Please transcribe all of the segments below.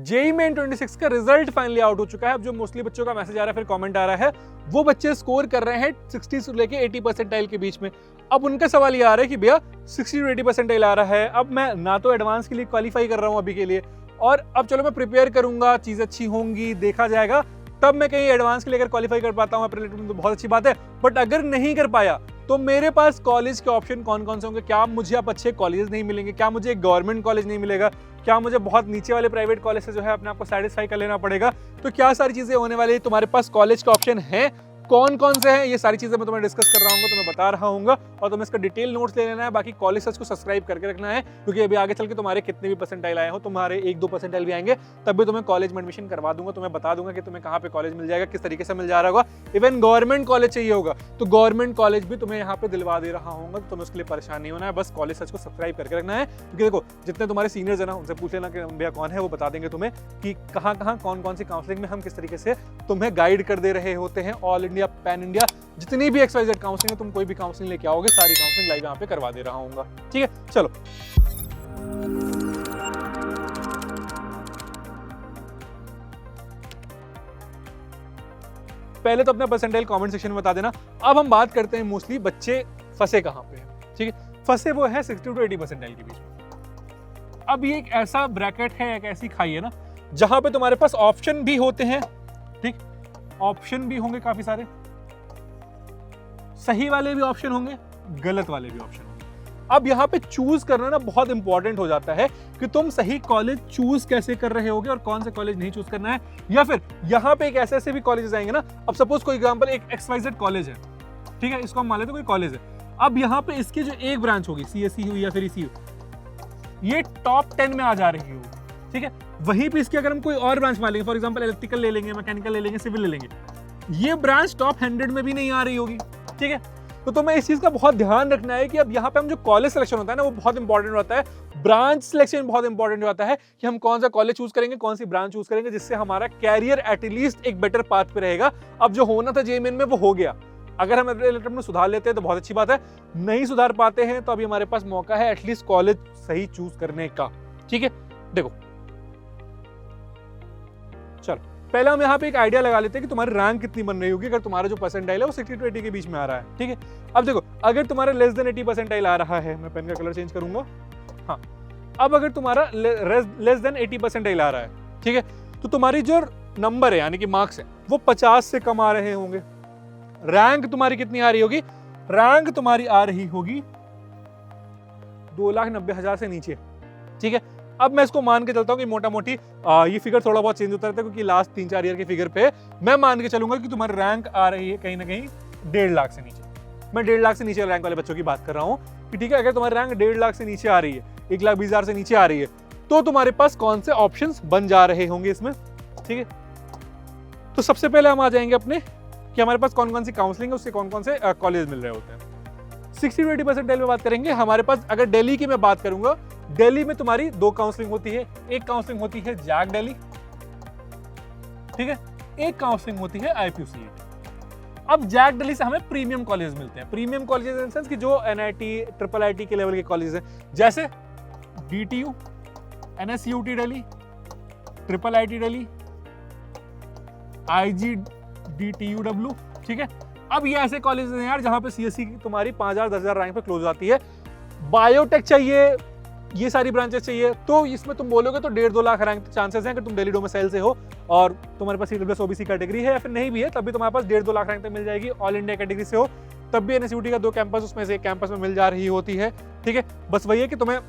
JEE main 26 का result finally out हो चुका है। अब जो मोस्टली बच्चों का मैसेज आ रहा है, फिर कमेंट आ रहा है, वो बच्चे स्कोर कर रहे हैं 60 से लेके 80 परसेंटाइल के बीच में। अब उनका सवाल ये आ रहा है कि भैया 60 to 80 परसेंटाइल आ रहा है, अब मैं ना तो एडवांस के लिए क्वालिफाई कर रहा हूँ अभी के लिए, और अब चलो मैं प्रिपेयर करूंगा, चीज अच्छी होंगी, देखा जाएगा, तब मैं कहीं एडवांस के लिए अगर क्वालिफाई कर पाता हूँ अपने तो बहुत अच्छी बात है। बट अगर नहीं कर पाया तो मेरे पास कॉलेज के ऑप्शन कौन कौन से होंगे? क्या मुझे अब अच्छे कॉलेज नहीं मिलेंगे? क्या मुझे एक गवर्नमेंट कॉलेज नहीं मिलेगा? क्या मुझे बहुत नीचे वाले प्राइवेट कॉलेज से जो है अपने आप को सेटिस्फाई कर लेना पड़ेगा? तो क्या सारी चीजें होने वाली है, तुम्हारे पास कॉलेज के ऑप्शन है, कौन कौन से हैं, ये सारी चीजें मैं तुम्हें डिस्कस कर रहा हूँ, तुम्हें बता रहा हूँ, और तुम्हें इसका डिटेल नोट्स ले लेना है। बाकी कॉलेज सर्च को सब्सक्राइब करके रखना है, क्योंकि अभी आगे चल के तुम्हारे कितने भी परसेंटाइल आए हो, तुम्हारे 1-2 परसेंटाइल भी आएंगे, तब भी तुम्हें कॉलेज में एडमिशन करवा दूंगा, तुम्हें बता दूंगा कि तुम्हें कहाँ पे कॉलेज मिल जाएगा, किस तरीके से मिल जा रहा होगा। इवन गवर्नमेंट कॉलेज चाहिए होगा तो गवर्नमेंट कॉलेज भी तुम्हें यहाँ पे दिलवा दे रहा हूँ, तो तुम्हें उसके लिए परेशान नहीं होना है, बस कॉलेज सर्च को सब्सक्राइब करके रखना है। क्योंकि देखो, जितने तुम्हारे सीनियर्स है ना, उनसे पूछ लेना कि भैया कौन है, वो बता देंगे तुम्हें कि कहाँ कहाँ कौन कौन सी काउंसलिंग में हम किस तरीके से तुम्हें गाइड कर दे रहे होते हैं। ऑल इंडिया, पैन इंडिया, जितनी भी XYZ काउंसलिंग है, तुम कोई भी काउंसलिंग लेके आओगे, सारी काउंसलिंग लाइव यहाँ पे करवा दे रहा हूँ। ठीक है, चलो। पहले तो अपना परसेंटाइल कमेंट सेक्शन में बता देना। अब हम बात करते हैं मोस्टली बच्चे फंसे कहाँ पे हैं। ठीक है, फंसे वो है 60 to 80 परसेंटाइल के बीच में। अब ये एक ऐसा ब्रैकेट है, एक ऐसी खाई है ना, जहां पे तुम्हारे पास ऑप्शन भी होते हैं, ठीक, ऑप्शन भी होंगे काफी सारे, सही वाले भी ऑप्शन होंगे, गलत वाले भी ऑप्शन होंगे। अब यहाँ पे चूज करना ना बहुत इंपॉर्टेंट हो जाता है कि तुम सही कॉलेज चूज कैसे कर रहे होगे और कौन से कॉलेज नहीं चूज करना है। या फिर यहाँ पे एक ऐसे भी कॉलेजेस आएंगे ना, अब सपोज कोई एग्जांपल एक XYZ कॉलेज है, ठीक है, इसको हम मान लेते हैं कोई कॉलेज है। अब यहाँ पे इसकी जो एक ब्रांच होगी, CSE हुई या फिर ECU, ये टॉप 10 में आ जा रही होगी, ठीक है। वहीं पे इसकी अगर हम कोई और ब्रांच मान लेंगे, फॉर एग्जांपल इलेक्ट्रिकल ले लेंगे, मैकेनिकल ले लेंगे, सिविल ले लेंगे, ये ब्रांच टॉप 100 में भी नहीं आ रही होगी, ठीक है। तो तुम्हें इस चीज का बहुत ध्यान रखना है कि अब यहाँ पे हम जो कॉलेज सिलेक्शन होता है ना, वो बहुत इंपॉर्टेंट होता है। ब्रांच सिलेक्शन बहुत इंपॉर्टेंट होता है कि हम कौन सा कॉलेज चूज करेंगे, कौन सी ब्रांच चूज करेंगे, जिससे हमारा कैरियर एटलीस्ट एक बेटर पाथ पे रहेगा। अब जो होना था जेईई मेन में वो हो गया, अगर हम अटेम्प्ट में सुधार लेते हैं तो बहुत अच्छी बात है, नहीं सुधार पाते हैं तो अभी हमारे पास मौका है एटलीस्ट कॉलेज सही चूज करने का। ठीक है, देखो चलो पहले हम यहाँ पे एक आइडिया लगा लेते हैं कि तुम्हारी रैंक कितनी बन रही होगी अगर तुम्हारा जो परसेंटाइल है वो 60 to 80 के बीच में आ रहा है। ठीक है, अब देखो अगर तुम्हारा लेस देन 80 परसेंटाइल आ रहा है, मैं पेन का कलर चेंज करूंगा, हाँ, अब अगर तुम्हारा लेस देन 80 परसेंटाइल आ रहा है, ठीक है, तो तुम्हारी जो नंबर है यानी कि मार्क्स है वो 50 से कम आ रहे होंगे। रैंक तुम्हारी कितनी आ रही होगी? रैंक तुम्हारी आ रही होगी 2,90,000 से नीचे। ठीक है, अब मैं इसको मान के चलता हूं कि मोटा मोटी ये फिगर थोड़ा बहुत चेंज होता रहता है, क्योंकि लास्ट 3-4 ईयर के फिगर पे मैं मान के चलूंगा कि तुम्हारी रैंक आ रही है कहीं ना कहीं 1.5 लाख से नीचे। मैं 1.5 लाख से नीचे रैंक वाले बच्चों की बात कर रहा हूं कि ठीक है, अगर तुम्हारी रैंक 1.5 लाख से नीचे आ रही है, 1,20,000 से नीचे आ रही है, तो तुम्हारे पास कौन से ऑप्शंस बन जा रहे होंगे इसमें। ठीक है, तो सबसे पहले हम आ जाएंगे अपने कि हमारे पास कौन कौन सी काउंसलिंग है, उससे कौन कौन से कॉलेज मिल रहे होते हैं। 60 to 80 परसेंटाइल में बात करेंगे। हमारे पास अगर दिल्ली की मैं बात करूंगा, दिल्ली में तुम्हारी 2 काउंसलिंग होती है। एक काउंसलिंग होती है जैक दिल्ली, ठीक है, एक काउंसलिंग होती है IPUCET। अब जैक दिल्ली से हमें प्रीमियम कॉलेज मिलते हैं। प्रीमियम कॉलेज इन सेंस कि जो NIT, IIIT के लेवल के कॉलेज हैं, जैसे DTU, NSUT Delhi, IIIT Delhi, IGDTUW। ठीक है, अब ये ऐसे कॉलेज हैं यार जहां पे CSE की तुम्हारी 5,000-10,000 रैंक पे क्लोज हो जाती है। बायोटेक चाहिए, ये सारी ब्रांचेस चाहिए, तो इसमें तुम बोलोगे तो 1.5-2 लाख रैंक चांसेस हैं कि तुम दिल्ली डोमिसाइल से हो और तुम्हारे पास CWS OBC कैटेगरी है, या फिर नहीं भी है तब भी तुम्हारे पास 1.5-2 लाख रैंक तक मिल जाएगी। ऑल इंडिया कैटेगरी से हो तब भी NSUT का 2 कैंपस उसमें से एक कैंपस में मिल जा रही होती है। ठीक है, बस वही है कि तुम्हें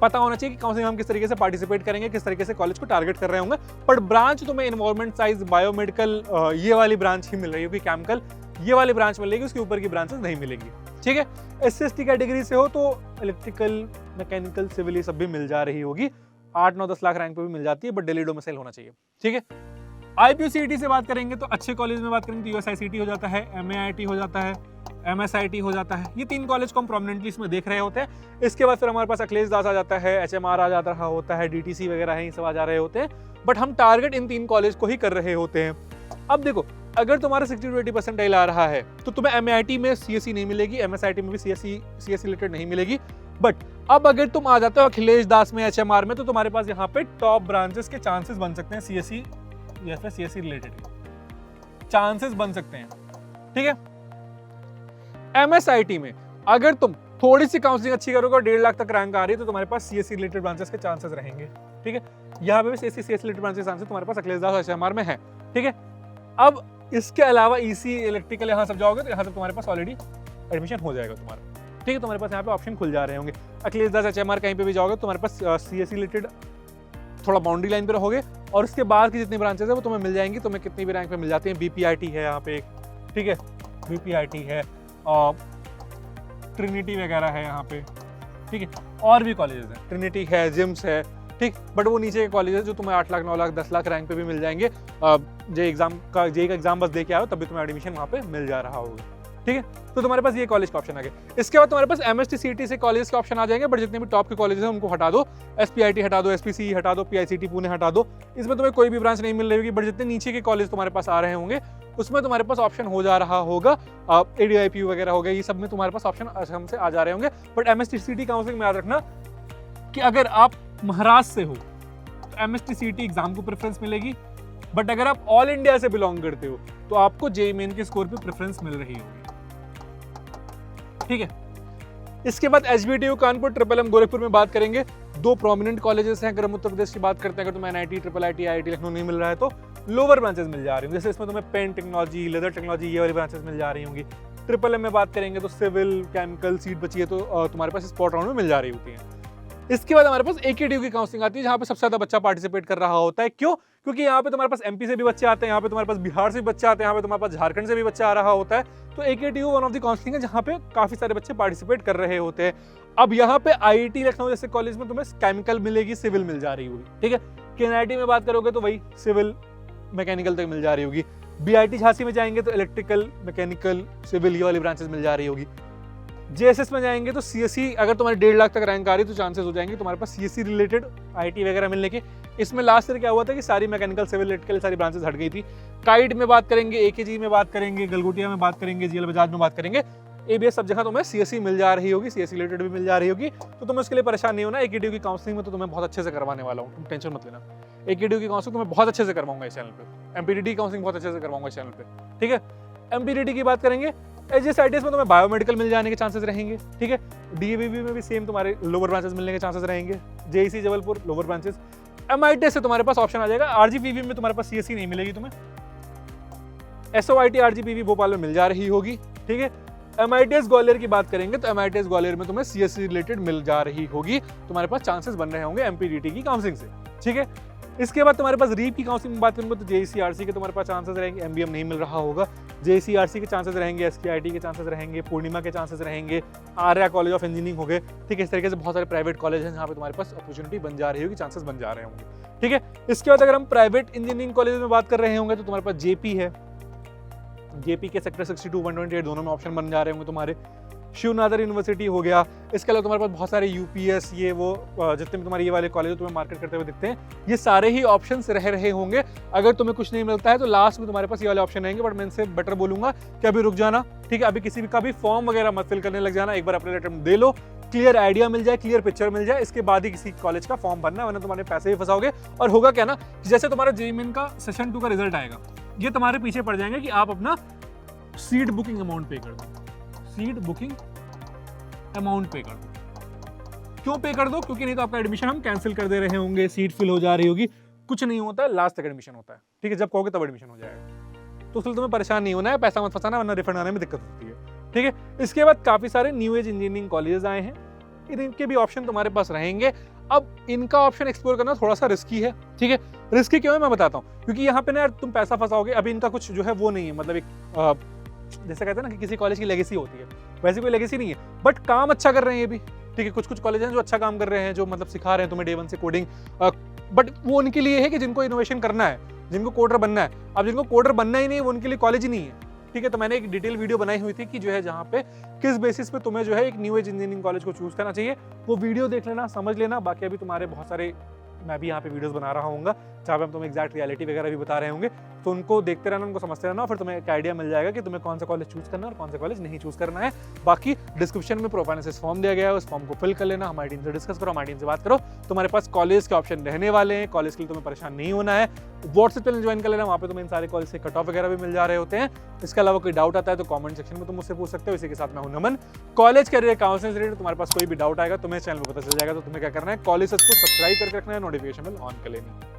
पता होना चाहिए कि काउंसलिंग हम किस तरीके से पार्टिसिपेट करेंगे, किस तरीके से कॉलेज को टारगेट कर रहे होंगे। पर ब्रांच तुम्हें एनवायरमेंट साइंस, बायोमेडिकल, ये वाली ब्रांच ही मिल रही होगी, केमिकल ये वाली ब्रांच मिलेगी, उसके ऊपर की ब्रांचेस नहीं मिलेगी। ठीक है, SC/ST कैटेगरी से हो तो इलेक्ट्रिकल, मैकेनिकल, सिविल ये सब भी मिल जा रही होगी। 8-9-10 लाख रैंक पे भी मिल जाती है, बट दिल्ली डोमिसाइल होना चाहिए। ठीक है, IPUCET से बात करेंगे तो अच्छे कॉलेज में बात करेंगे तो USICT हो जाता है, MAIT हो जाता है, MSIT हो जाता है। ये 3 कॉलेज को हम प्रोमिनेंटली इसमें देख रहे होते हैं। इसके बाद फिर हमारे पास अखिलेश दास आ जाता है, HMR आ जाता रहा होता है, DTC वगैरह है, ये सब आ जा रहे होते हैं, बट हम टारगेट इन 3 कॉलेज को ही कर रहे होते हैं। अब देखो, अगर तुम्हारा 60 to 80 परसेंटाइल आ रहा है तो तुम्हें MAIT में CSE नहीं मिलेगी, MSIT में भी CSE रिलेटेड नहीं मिलेगी, बट अब अगर तुम आ जाते हो अखिलेश दास में, HMR में, तो तुम्हारे पास यहाँ पे टॉप ब्रांचेस के चांसेस बन सकते हैं CSE या फिर CSE रिलेटेड चांसेस बन सकते हैं, ठीक है। MSIT में अगर तुम थोड़ी सी काउंसलिंग अच्छी करोगे और 1.5 लाख तक रैंक आ रही है तो तुम्हारे पास CSE रिलेटेड ब्रांचेस के चांसेस रहेंगे, ठीक है। यहाँ पे भी CSE रिलेटेड ब्रांचेस चांसेस तुम्हारे पास अखिलेश दास HMR में है, ठीक है। अब इसके अलावा EC इलेक्ट्रिकल यहाँ सब जाओगे तो यहाँ सब तुम्हारे पास ऑलरेडी एडमिशन हो जाएगा तुम्हारा, ठीक है। तुम्हारे पास यहाँ पे ऑप्शन खुल जा रहे होंगे। अखिलेश दास HMR कहीं पे भी जाओगे तो तुम्हारे पास CSE रिलेटेड थोड़ा बाउंड्री लाइन पे रहोगे और उसके बाद की जितनी ब्रांचेस है वो तुम्हें मिल जाएंगी। तुम्हें कितनी भी रैंक पे मिल जाती है। BPIT है यहाँ पे, ठीक है, BPIT है और ट्रिनिटी वगैरह है यहाँ पे, ठीक है। और भी कॉलेजेस हैं, ट्रिनिटी है, जिम्स है, ठीक। बट वो नीचे के कॉलेजेस जो तुम्हें 8 लाख 9 लाख 10 लाख रैंक पे भी मिल जाएंगे। जेई का एग्जाम बस दे के आओ तभी तुम्हें एडमिशन वहाँ पे मिल जा रहा होगा, ठीक है। तो तुम्हारे पास ये कॉलेज का ऑप्शन आ गया। इसके बाद तुम्हारे पास MST CET से कॉलेज के ऑप्शन आ जाएंगे, बट जितने भी टॉप के कॉलेजेस हैं उनको हटा दो। SPIT हटा दो, SPCE हटा दो, PICT पुणे हटा दो। इसमें तुम्हें कोई भी ब्रांच नहीं मिल रही होगी, बट जितने नीचे के कॉलेज तुम्हारे पास आ रहे होंगे उसमें तुम्हारे पास ऑप्शन हो जा रहा होगा। ADIPU वगैरह हो गया, ये सब में तुम्हारे पास ऑप्शन हमसे आ जा रहे होंगे। बट MST CET काउंसलिंग में याद रखना कि अगर आप महाराष्ट्र से हो तो MST CET एग्जाम को प्रेफरेंस मिलेगी, बट अगर आप ऑल इंडिया से बिलोंग करते हो तो आपको JEE मेन के स्कोर पे प्रेफरेंस मिल रही होगी, ठीक है। इसके बाद HBTU कानपुर, MMM गोरखपुर में बात करेंगे। 2 प्रोमिनेंट कॉलेजेस हैं। अगर हम उत्तर प्रदेश की बात करते हैं, अगर तुम्हें NIT, IIT, IIT लखनऊ नहीं मिल रहा है तो लोअर ब्रांचेस मिल जा रही होंगी। जैसे इसमें तुम्हें पेन टेक्नोलॉजी, लेदर टेक्नोलॉजी, ये वाली ब्रांचेस मिल जा रही होंगी। MMM में बात करेंगे तो सिविल, केमिकल सीट बची है तो तुम्हारे पास स्पॉट राउंड में मिल जा रही होती है। इसके बाद हमारे पास AKTU की काउंसलिंग आती है, जहाँ पे सबसे ज्यादा बच्चा पार्टिसिपेट कर रहा होता है। क्यों? क्योंकि यहाँ पे तुम्हारे पास MP से भी बच्चे आते हैं, यहाँ पे तुम्हारे पास बिहार से भी बच्चे आते हैं, यहाँ पे तुम्हारे पास झारखंड से भी बच्चा आ रहा होता है। तो AKTU one of the counselling है जहाँ पे काफी सारे बच्चे पार्टिसिपेट कर रहे होते हैं। अब यहाँ पे IIT लखनऊ जैसे कॉलेज में तुम्हें केमिकल मिलेगी, सिविल मिल जा रही होगी, ठीक है। KNIT में बात करोगे तो वही सिविल मैकेनिकल तक मिल जा रही होगी। BIT झांसी में जाएंगे तो इलेक्ट्रिकल, मैकेनिकल, सिविल, ये वाली ब्रांचेस मिल जा रही होगी। JSS में जाएंगे तो CSE, अगर तुम्हारे 1.5 लाख तक रैंक आ रही है तो चांसेस हो जाएंगे तुम्हारे पास CSE रिलेटेड IT वगैरह मिलने के। इसमें लास्ट ईयर क्या हुआ था कि सारी मैकेनिकल, सिविल इलेक्ट्रिकल सारी ब्रांचेस हट गई थी। काइट में बात करेंगे, AKG में बात करेंगे, गलगोटिया में बात करेंगे, GL बजाज में बात करेंगे, ABS सब जगह तुम्हें CSE मिल जा रही होगी, CSE रिलेटेड भी मिल जा रही होगी। तो तुम्हें उसके लिए परेशान नहीं होना। AKTU की काउंसलिंग में तो तुम्हें बहुत अच्छे से करवाने वाला हूँ, तुम टेंशन मत लेना। AKTU की काउंसलिंग तुम्हें बहुत अच्छे से करवाऊंगा इस चैनल पे। MPDT काउंसलिंग बहुत अच्छे से करवाऊंगा इस चैनल पे, ठीक है। MPDT की बात करेंगे, HSITS में तुम्हें बायोमेडिकल मिल जाने के चांसेस रहेंगे, ठीक है। DAVB में भी सेम तुम्हारे लोअर ब्रांचेस मिलने के चांसेस रहेंगे। JEC Jabalpur lower branches. MIT से तुम्हारे पास ऑप्शन आ जाएगा। RGPV में तुम्हारे पास CSE नहीं मिलेगी तुम्हें। SOIT RGPV भोपाल में मिल जा रही होगी, ठीक है। MITS ग्वालियर की बात करेंगे तो MITS ग्वालियर में तुम्हें CSE रिलेटेड मिल जा रही होगी। तुम्हारे पास चांसेस बन रहे होंगे MPDT की काउंसलिंग से, ठीक है। इसके बाद तुम्हारे पास रीप की काउंसलिंग में बात करेंगे तो JEC RC के तुम्हारे पास चांसेस रहेंगे। MBM नहीं मिल रहा होगा। JEC RC के चांसेस रहेंगे, SKIT के चांसेस रहेंगे, पूर्णिमा के चांसेस रहेंगे, आर्या कॉलेज ऑफ इंजीनियरिंग हो गए, ठीक है। इस तरीके से बहुत सारे प्राइवेट कॉलेज हैं जहाँ पे तुम्हारे पास अपॉर्चुनिटी बन जा रही होगी, चांसेस बन जा रहे होंगे, ठीक है। इसके बाद अगर हम प्राइवेट इंजीनियरिंग कॉलेज में बात कर रहे होंगे तो तुम्हारे पास JP है। JP के सेक्टर 62, 128 दोनों में ऑप्शन बन जा रहे होंगे तुम्हारे। शिवनाथर यूनिवर्सिटी हो गया। इसके अलावा तुम्हारे पास बहुत सारे UPS, ये वो जितने भी तुम्हारे ये वाले कॉलेज तुम्हें मार्केट करते हुए दिखते हैं, ये सारे ही ऑप्शंस रह रहे होंगे। अगर तुम्हें कुछ नहीं मिलता है तो लास्ट में तुम्हारे पास ये वाले ऑप्शन रहेंगे, बट मैं इनसे बेटर बोलूंगा कि अभी रुक जाना, ठीक है। अभी किसी भी का भी फॉर्म वगैरह मत फिल करने लग जाना, एक बार अपने अटेम्प्ट दे लो, क्लियर आइडिया मिल जाए, क्लियर पिक्चर मिल जाए, इसके बाद ही किसी कॉलेज का फॉर्म भरना, वरना तुम्हारे पैसे ही फंसाओगे। और होगा क्या ना, जैसे तुम्हारा JEE मेन का सेशन 2 का रिजल्ट आएगा, ये तुम्हारे पीछे पड़ जाएंगे कि आप अपना सीट बुकिंग अमाउंट पे कर दो। सीट बुकिंग अमाउंट पे कर दो। क्यों पे कर दो? क्योंकि नहीं तो आपका एडमिशन हम कैंसिल कर दे रहे होंगे, सीट फिल हो जा रही होगी। कुछ नहीं होता है, लास्ट तक एडमिशन होता है, ठीक है। जब कहोगे तब एडमिशन हो जाएगा। तो उसमें तुम्हें परेशान नहीं होना है, पैसा मत फंसाना, वरना रिफंड आने में दिक्कत होती है, ठीक है। इसके बाद काफी सारे न्यू एज इंजीनियरिंग कॉलेजेस आए हैं, इनके भी ऑप्शन तुम्हारे पास रहेंगे। अब इनका ऑप्शन एक्सप्लोर करना थोड़ा सा रिस्की है, ठीक है। रिस्की क्यों है मैं बताता हूँ। क्योंकि यहाँ पे ना यार तुम पैसा फंसाओगे। अभी इनका कुछ जो है वो नहीं है, मतलब एक जैसे कहते हैं ना कि किसी कॉलेज की लेगेसी होती है, वैसी कोई लेगेसी नहीं है, बट काम अच्छा कर रहे हैं ये भी, ठीक है। कुछ कुछ कॉलेज हैं जो अच्छा काम कर रहे हैं, जो मतलब सिखा रहे हैं तुम्हें डे 1 से कोडिंग, बट वो उनके लिए है कि जिनको इनोवेशन करना है, जिनको कोडर बनना है। अब जिनको कोडर बनना ही नहीं है वो उनके लिए कॉलेज ही नहीं है, ठीक है। तो मैंने एक डिटेल वीडियो बनाई हुई थी कि जो है जहाँ पे किस बेसिस पे तुम्हें जो है एक न्यू एज इंजीनियरिंग कॉलेज को चूज करना चाहिए, वो वीडियो देख लेना, समझ लेना। बाकी अभी तुम्हारे बहुत सारे मैं भी यहाँ पे वीडियोस बना रहा हूँगा जहाँ पे हम तुम्हें एग्जैक्ट रियलिटी वगैरह भी बता रहे होंगे, तो उनको देखते रहना, उनको समझते रहना, फिर तुम्हें एक आइडिया मिल जाएगा कि तुम्हें कौन सा कॉलेज चूज करना है और कौन सा कॉलेज नहीं चूज करना है। बाकी डिस्क्रिप्शन में प्रोफाइनेसिस फॉर्म दिया गया है, उस फॉर्म को फिल कर लेना, हमारी टीम से डिस्कस करो, हमारी टीम से बात करो, तुम्हारे पास कॉलेज के ऑप्शन रहने वाले हैं, कॉलेज के लिए तुम्हें परेशान नहीं होना है। व्हाट्सएप चैनल ज्वाइन कर लेना, वहाँ पे तुम्हें इन सारे कॉलेज से कट ऑफ वगैरह भी मिल जा रहे होते हैं। इसके अलावा कोई डाउट आता है तो कमेंट सेक्शन में तुम मुझसे पूछ सकते हो। इसी के साथ मैं हूं नमन, कॉलेज करियर काउंसलिंग से रिलेटेड तुम्हारे पास कोई भी डाउट आएगा तुम्हें चैनल पर पता चल जाएगा, तो तुम्हें क्या करना है, कॉलेज को सब्सक्राइब करके रखना है, नोटिफिकेशन बेल ऑन कर लेनी है।